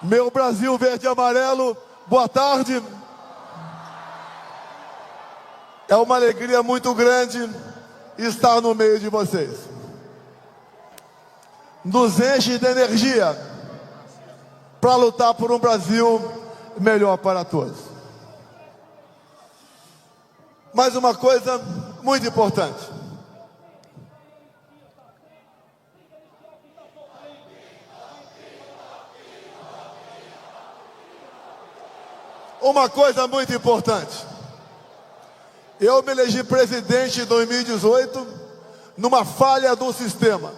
Meu Brasil verde e amarelo, boa tarde. É uma alegria muito grande estar no meio de vocês. Nos enche de energia para lutar por um Brasil melhor para todos. Mas uma coisa muito importante. Uma coisa muito importante. Eu me elegi presidente em 2018 numa falha do sistema.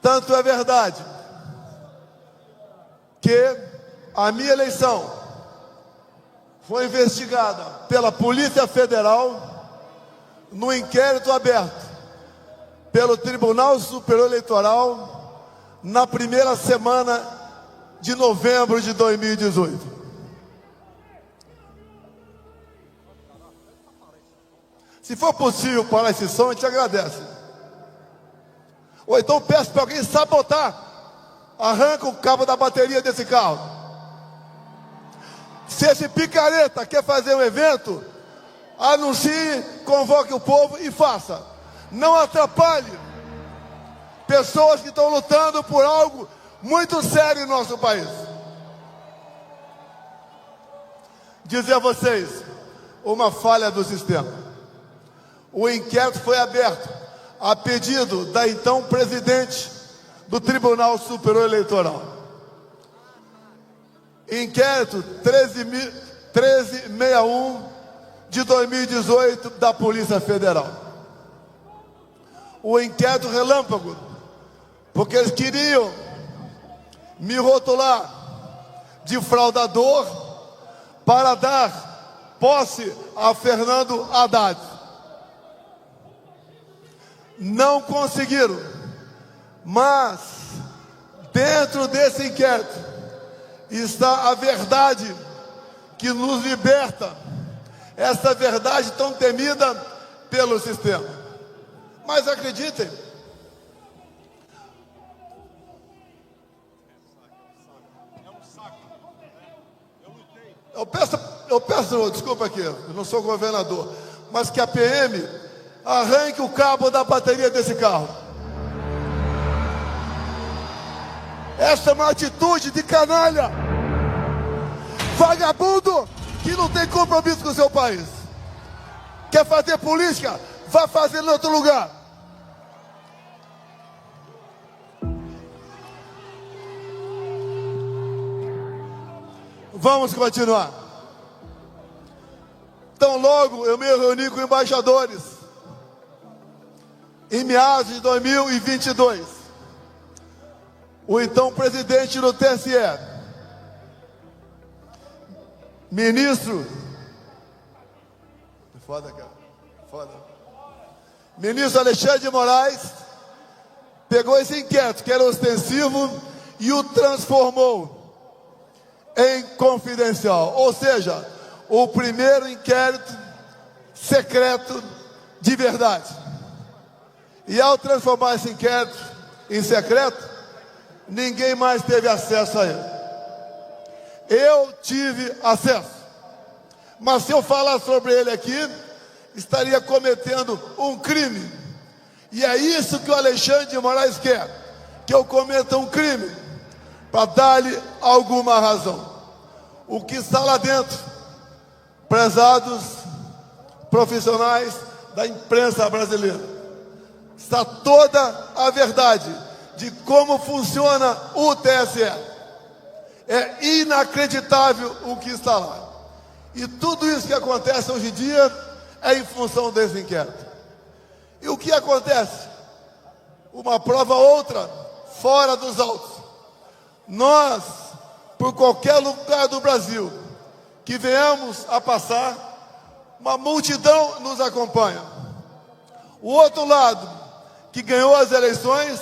Tanto é verdade que a minha eleição foi investigada pela Polícia Federal no inquérito aberto pelo Tribunal Superior Eleitoral na primeira semana de novembro de 2018. Se for possível parar esse som, a gente agradece. Ou então peço para alguém sabotar. Arranca o cabo da bateria desse carro. Se esse picareta quer fazer um evento, anuncie, convoque o povo e faça. Não atrapalhe pessoas que estão lutando por algo muito sério em nosso país. Dizer a vocês, uma falha do sistema. O inquérito foi aberto a pedido da então presidente do Tribunal Superior Eleitoral. Inquérito 1361 de 2018 da Polícia Federal. O inquérito relâmpago, porque eles queriam me rotular de fraudador para dar posse a Fernando Haddad. Não conseguiram, mas dentro desse inquérito está a verdade que nos liberta, essa verdade tão temida pelo sistema. Mas acreditem, eu peço, desculpa aqui, eu não sou governador, mas que a PM arranque o cabo da bateria desse carro. Essa é uma atitude de canalha, vagabundo, que não tem compromisso com o seu país. Quer fazer política? Vá fazer em outro lugar. Vamos continuar. Então logo eu me reuni com embaixadores em meados de 2022, o então presidente do TSE, ministro, ministro Alexandre de Moraes, pegou esse inquérito que era ostensivo e o transformou em confidencial, ou seja, o primeiro inquérito secreto de verdade. E ao transformar esse inquérito em secreto, ninguém mais teve acesso a ele. Eu tive acesso. Mas se eu falar sobre ele aqui, estaria cometendo um crime. E é isso que o Alexandre de Moraes quer, que eu cometa um crime, para dar-lhe alguma razão. O que está lá dentro, prezados profissionais da imprensa brasileira, está toda a verdade de como funciona o TSE. É inacreditável o que está lá. E tudo isso que acontece hoje em dia é em função desse inquérito. E o que acontece? Uma prova ou outra, fora dos autos. Nós, por qualquer lugar do Brasil que venhamos a passar, uma multidão nos acompanha. O outro lado, que ganhou as eleições,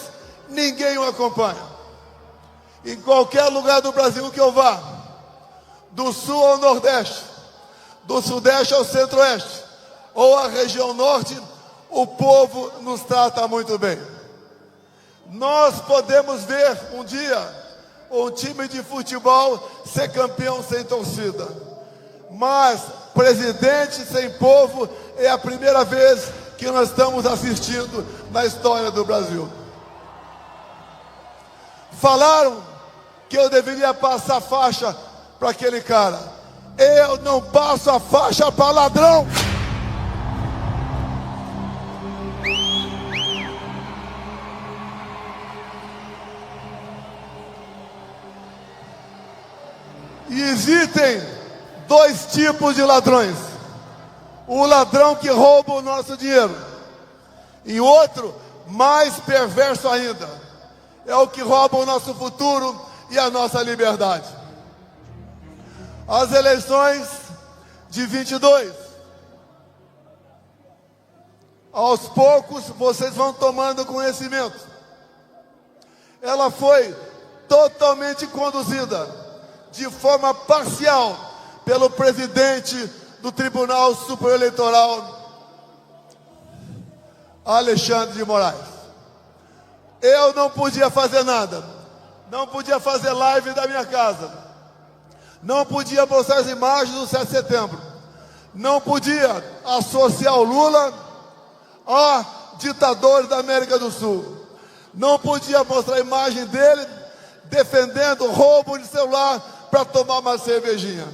ninguém o acompanha. Em qualquer lugar do Brasil que eu vá, do sul ao nordeste, do sudeste ao centro-oeste, ou a região norte, o povo nos trata muito bem. Nós podemos ver um dia um time de futebol ser campeão sem torcida, mas presidente sem povo é a primeira vez que nós estamos assistindo na história do Brasil. Falaram que eu deveria passar faixa para aquele cara. Eu não passo a faixa para ladrão. E existem dois tipos de ladrões: o ladrão que rouba o nosso dinheiro, e outro, mais perverso ainda, é o que rouba o nosso futuro e a nossa liberdade. As eleições de 22, aos poucos vocês vão tomando conhecimento. Ela foi totalmente conduzida de forma parcial pelo presidente do Tribunal Superior Eleitoral, Alexandre de Moraes. Eu não podia fazer nada, não podia fazer live da minha casa, não podia mostrar as imagens do 7 de setembro, não podia associar o Lula a ditadores da América do Sul, não podia mostrar a imagem dele defendendo roubo de celular para tomar uma cervejinha.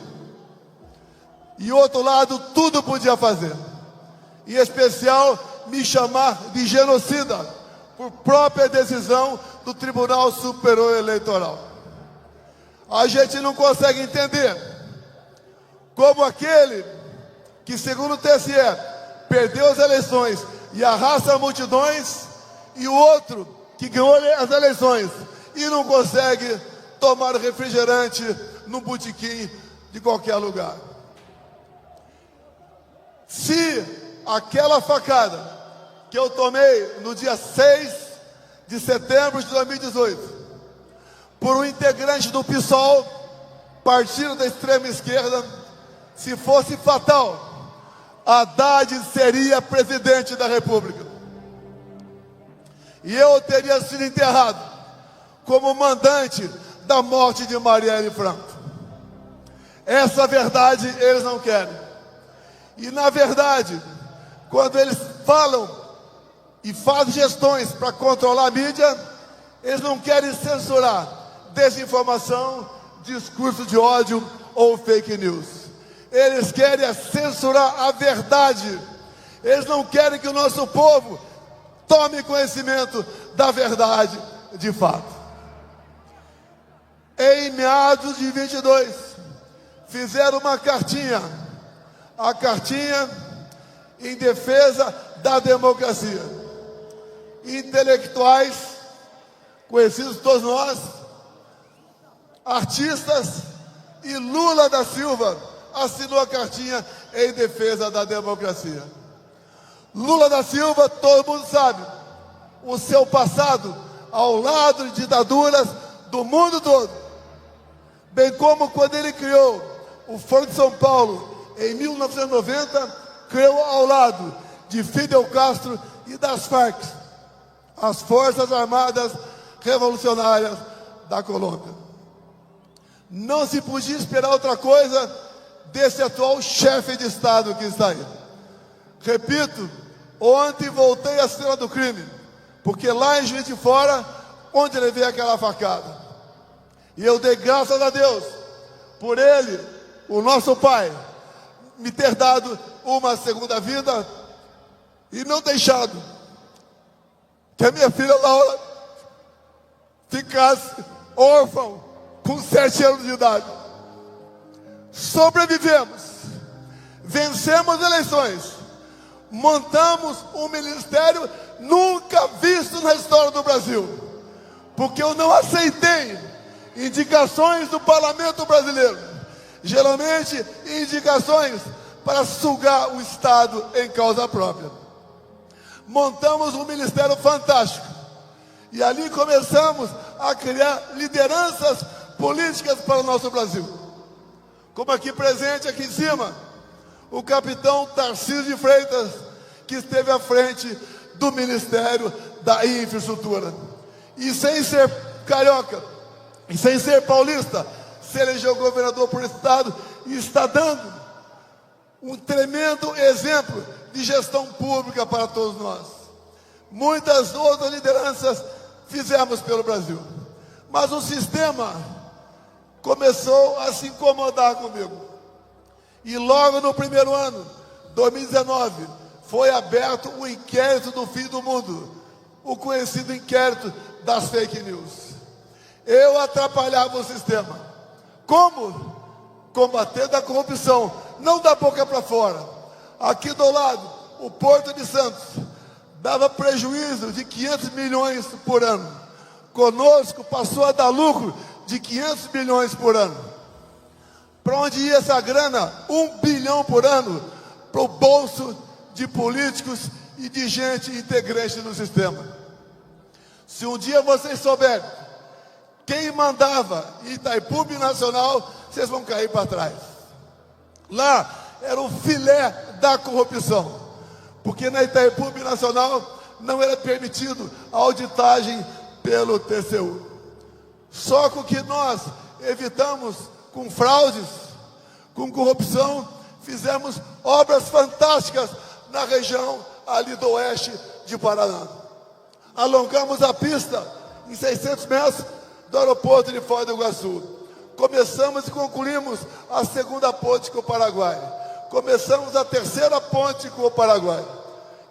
E outro lado, tudo podia fazer, em especial me chamar de genocida, por própria decisão do Tribunal Superior Eleitoral. A gente não consegue entender como aquele que, segundo o TSE, perdeu as eleições e arrasta multidões, e o outro que ganhou as eleições e não consegue tomar refrigerante num botequim de qualquer lugar. Se aquela facada que eu tomei no dia 6 de setembro de 2018, por um integrante do PSOL, partido da extrema esquerda, se fosse fatal, Haddad seria presidente da República. E eu teria sido enterrado como mandante da morte de Marielle Franco. Essa verdade eles não querem. E na verdade, quando eles falam e fazem gestões para controlar a mídia, eles não querem censurar desinformação, discurso de ódio ou fake news. Eles querem censurar a verdade. Eles não querem que o nosso povo tome conhecimento da verdade de fato. Em meados de 22, fizeram uma cartinha, a cartinha em defesa da democracia. Intelectuais, conhecidos todos nós, artistas, e Lula da Silva assinou a cartinha em defesa da democracia. Lula da Silva, todo mundo sabe, o seu passado ao lado de ditaduras do mundo todo, bem como quando ele criou o Foro de São Paulo em 1990, criou ao lado de Fidel Castro e das Farc, as Forças Armadas Revolucionárias da Colômbia. Não se podia esperar outra coisa desse atual chefe de Estado que está aí. Repito, ontem voltei à cena do crime, porque lá em Juiz de Fora, onde ele veio aquela facada, e eu dei graças a Deus por ele, o nosso pai, me ter dado uma segunda vida e não deixado que a minha filha Laura ficasse órfã com 7 anos de idade. Sobrevivemos, vencemos eleições, montamos um ministério nunca visto na história do Brasil, porque eu não aceitei indicações do parlamento brasileiro, geralmente indicações para sugar o Estado em causa própria. Montamos um ministério fantástico e ali começamos a criar lideranças políticas para o nosso Brasil, como aqui presente, aqui em cima, o capitão Tarcísio de Freitas, que esteve à frente do Ministério da Infraestrutura. e sem ser carioca, e sem ser paulista, se elegeu governador por estado e está dando um tremendo exemplo de gestão pública para todos nós. Muitas outras lideranças fizemos pelo Brasil, mas o sistema começou a se incomodar comigo. E logo no primeiro ano, 2019, foi aberto o inquérito do fim do mundo, o conhecido inquérito das fake news. Eu atrapalhava o sistema. Como? Combatendo a corrupção, não da boca para fora. Aqui do lado, o Porto de Santos dava prejuízo de 500 milhões por ano. Conosco passou a dar lucro de 500 milhões por ano. Para onde ia essa grana? 1 bilhão por ano para o bolso de políticos e de gente integrante do sistema. Se um dia vocês souberem quem mandava em Itaipu Binacional, vocês vão cair para trás. Lá era o filé da corrupção, porque na Itaipu Binacional não era permitido a auditagem pelo TCU. Só com que nós evitamos com fraudes, com corrupção, fizemos obras fantásticas na região ali do oeste de Paraná. Alongamos a pista em 600 metros do aeroporto de Foz do Iguaçu. Começamos e concluímos a segunda ponte com o Paraguai. Começamos a terceira ponte com o Paraguai.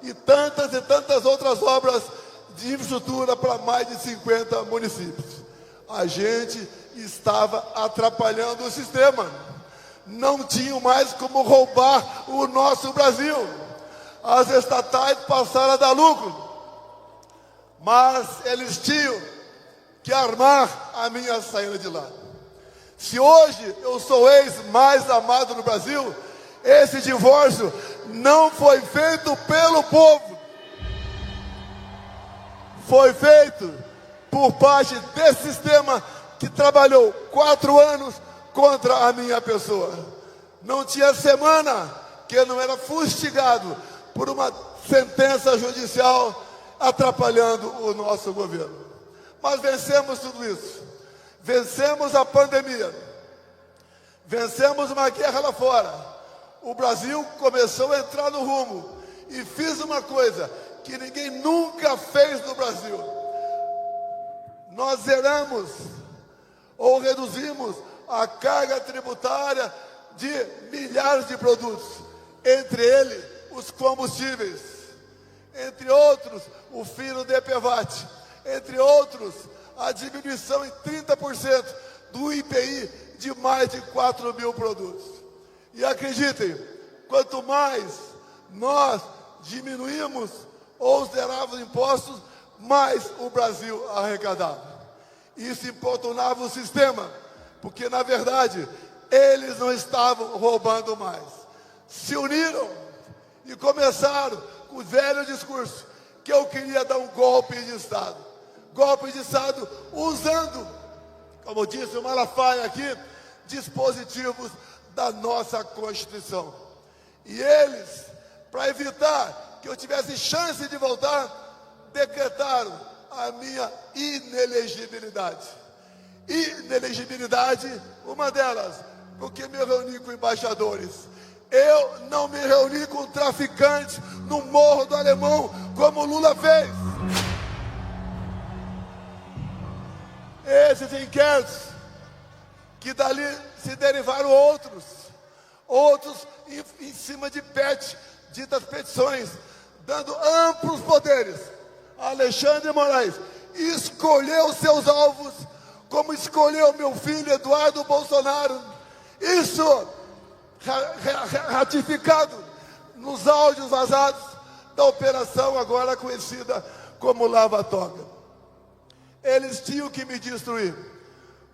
E tantas outras obras de infraestrutura para mais de 50 municípios. A gente estava atrapalhando o sistema. Não tinham mais como roubar o nosso Brasil. As estatais passaram a dar lucro, mas eles tinham que armar a minha saída de lá. Se hoje eu sou o ex mais amado no Brasil, esse divórcio não foi feito pelo povo. Foi feito por parte desse sistema que trabalhou 4 anos contra a minha pessoa. Não tinha semana que eu não era fustigado por uma sentença judicial atrapalhando o nosso governo. Mas vencemos tudo isso. Vencemos a pandemia. Vencemos uma guerra lá fora. O Brasil começou a entrar no rumo e fiz uma coisa que ninguém nunca fez no Brasil. Nós zeramos ou reduzimos a carga tributária de milhares de produtos, entre eles os combustíveis, entre outros o fino de EPVAT, entre outros a diminuição em 30% do IPI de mais de 4 mil produtos. E acreditem, quanto mais nós diminuímos ou zerávamos impostos, mais o Brasil arrecadava. Isso importunava o sistema, porque na verdade eles não estavam roubando mais. Se uniram e começaram com o velho discurso que eu queria dar um golpe de Estado. Golpe de Estado usando, como disse o Malafaia aqui, dispositivos da nossa Constituição. E eles, para evitar que eu tivesse chance de voltar, decretaram a minha inelegibilidade. Inelegibilidade, uma delas, porque me reuni com embaixadores. Eu não me reuni com traficantes no Morro do Alemão, como Lula fez. Esses inquéritos, que dali se derivaram outros em cima de ditas petições, dando amplos poderes. Alexandre de Moraes escolheu seus alvos, como escolheu meu filho Eduardo Bolsonaro. Isso ratificado nos áudios vazados da operação agora conhecida como Lava Toga. Eles tinham que me destruir,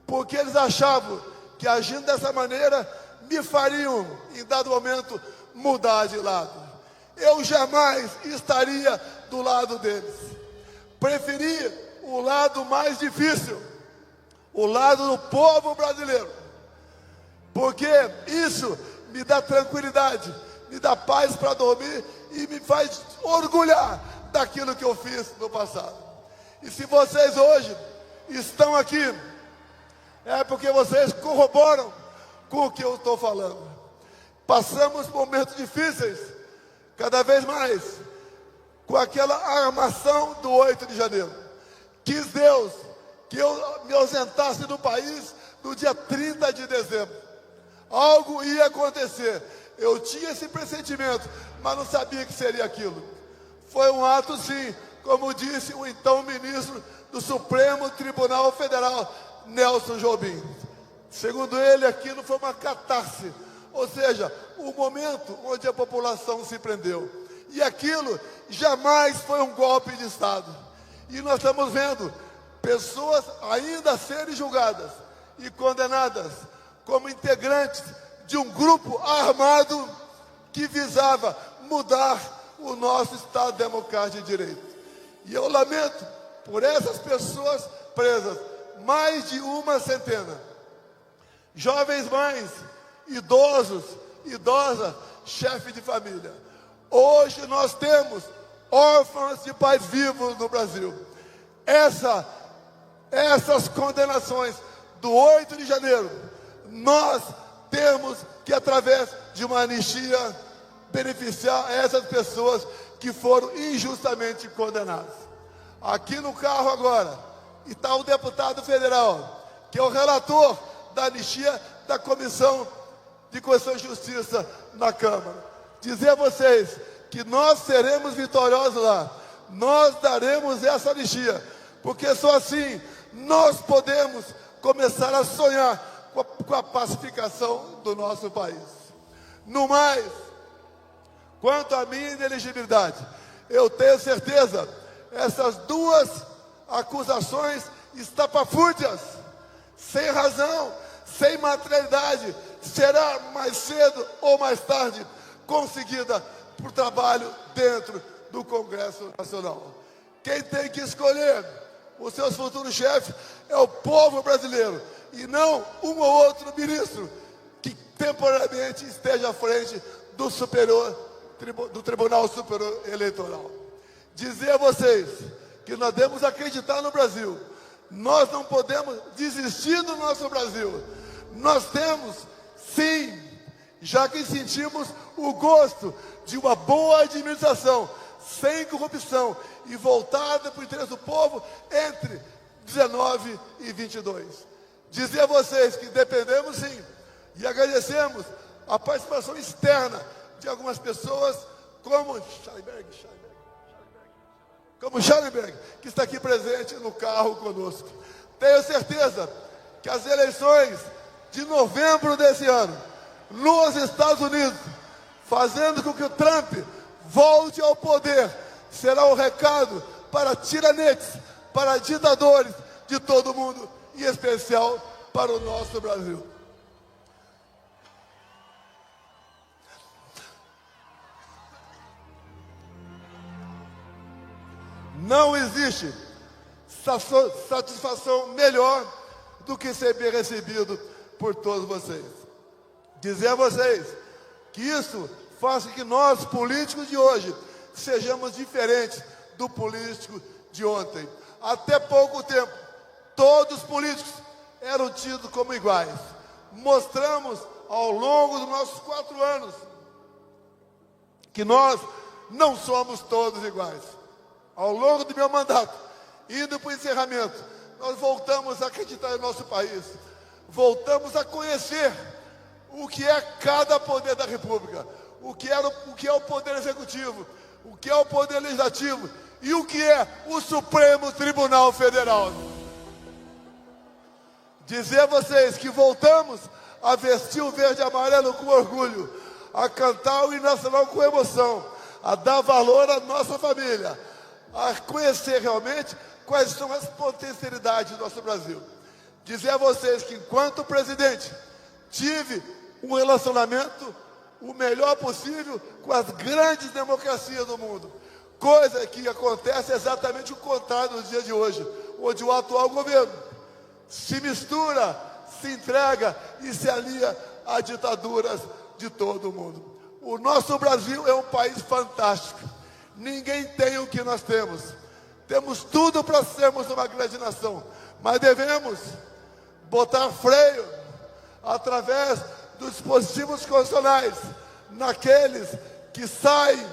porque eles achavam que agindo dessa maneira me fariam, em dado momento, mudar de lado. Eu jamais estaria do lado deles. Preferi o lado mais difícil, o lado do povo brasileiro, porque isso me dá tranquilidade, me dá paz para dormir e me faz orgulhar daquilo que eu fiz no passado. E se vocês hoje estão aqui, é porque vocês corroboram com o que eu estou falando. Passamos momentos difíceis, cada vez mais, com aquela armação do 8 de janeiro. Quis Deus que eu me ausentasse do país no dia 30 de dezembro. Algo ia acontecer. Eu tinha esse pressentimento, mas não sabia que seria aquilo. Foi um ato, sim, como disse o então ministro do Supremo Tribunal Federal, Nelson Jobim. Segundo ele, aquilo foi uma catarse, ou seja, o momento onde a população se prendeu. E aquilo jamais foi um golpe de Estado. E nós estamos vendo pessoas ainda a serem julgadas e condenadas como integrantes de um grupo armado que visava mudar o nosso Estado democrático de direito. E eu lamento por essas pessoas presas, mais de uma centena. Jovens mães, idosos, idosas, chefe de família. Hoje nós temos órfãos de pais vivos no Brasil. Essas condenações do 8 de janeiro, nós temos que, através de uma anistia, beneficiar essas pessoas que foram injustamente condenadas. Aqui no carro agora está o deputado federal, que é o relator da anistia da Comissão de Constituição e Justiça na Câmara. Dizer a vocês que nós seremos vitoriosos lá, nós daremos essa anistia, porque só assim nós podemos começar a sonhar com a pacificação do nosso país. No mais, quanto à minha inelegibilidade, eu tenho certeza, essas duas acusações estapafúrdias, sem razão, sem materialidade, será mais cedo ou mais tarde conseguida por trabalho dentro do Congresso Nacional. Quem tem que escolher os seus futuros chefes é o povo brasileiro, e não um ou outro ministro que temporariamente esteja à frente do Tribunal Superior Eleitoral. Dizer a vocês que nós devemos acreditar no Brasil. Nós não podemos desistir do nosso Brasil. Nós temos, sim, já que sentimos o gosto de uma boa administração, sem corrupção e voltada para o interesse do povo entre 19 e 22. Dizer a vocês que dependemos, sim, e agradecemos a participação externa de algumas pessoas, como Schallenberg, que está aqui presente no carro conosco. Tenho certeza que as eleições de novembro desse ano, nos Estados Unidos, fazendo com que o Trump volte ao poder, será um recado para tiranetes, para ditadores de todo o mundo, em especial para o nosso Brasil. Não existe satisfação melhor do que ser bem recebido por todos vocês. Dizer a vocês que isso faz com que nós, políticos de hoje, sejamos diferentes do político de ontem. Até pouco tempo, todos os políticos eram tidos como iguais. Mostramos ao longo dos nossos 4 anos que nós não somos todos iguais. Ao longo do meu mandato, indo para o encerramento, nós voltamos a acreditar no nosso país. Voltamos a conhecer o que é cada poder da República, o que é o poder executivo, o que é o poder legislativo e o que é o Supremo Tribunal Federal. Dizer a vocês que voltamos a vestir o verde e amarelo com orgulho, a cantar o hino nacional com emoção, a dar valor à nossa família, a conhecer realmente quais são as potencialidades do nosso Brasil. Dizer a vocês que, enquanto presidente, tive um relacionamento o melhor possível com as grandes democracias do mundo, coisa que acontece exatamente o contrário nos dias de hoje, onde o atual governo se mistura, se entrega e se alia a ditaduras de todo o mundo. O nosso Brasil é um país fantástico. Ninguém tem o que nós temos. Temos tudo para sermos uma grande nação, mas devemos botar freio através dos dispositivos constitucionais naqueles que saem,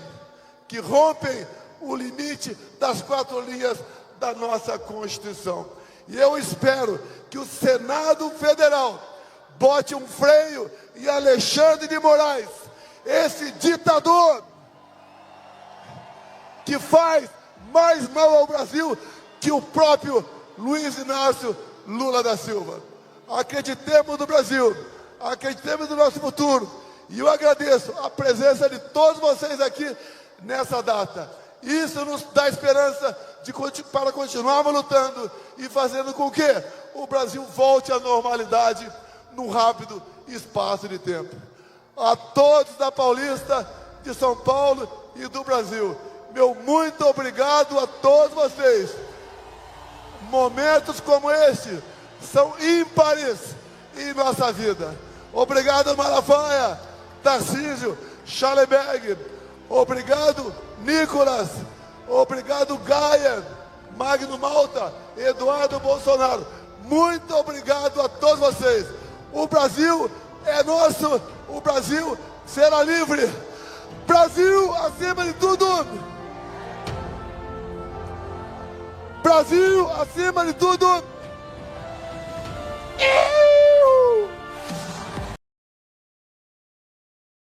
que rompem o limite das 4 linhas da nossa Constituição. E eu espero que o Senado Federal bote um freio em Alexandre de Moraes, esse ditador que faz mais mal ao Brasil que o próprio Luiz Inácio Lula da Silva. Acreditemos no Brasil, acreditemos no nosso futuro. E eu agradeço a presença de todos vocês aqui nessa data. Isso nos dá esperança para continuarmos lutando e fazendo com que o Brasil volte à normalidade num rápido espaço de tempo. A todos da Paulista, de São Paulo e do Brasil, meu muito obrigado a todos vocês. Momentos como este são ímpares em nossa vida. Obrigado, Malafaia, Tarcísio, Schallenberg. Obrigado, Nicolas. Obrigado, Gaia, Magno Malta, Eduardo Bolsonaro. Muito obrigado a todos vocês. O Brasil é nosso. O Brasil será livre. Brasil acima de tudo. Brasil acima de tudo.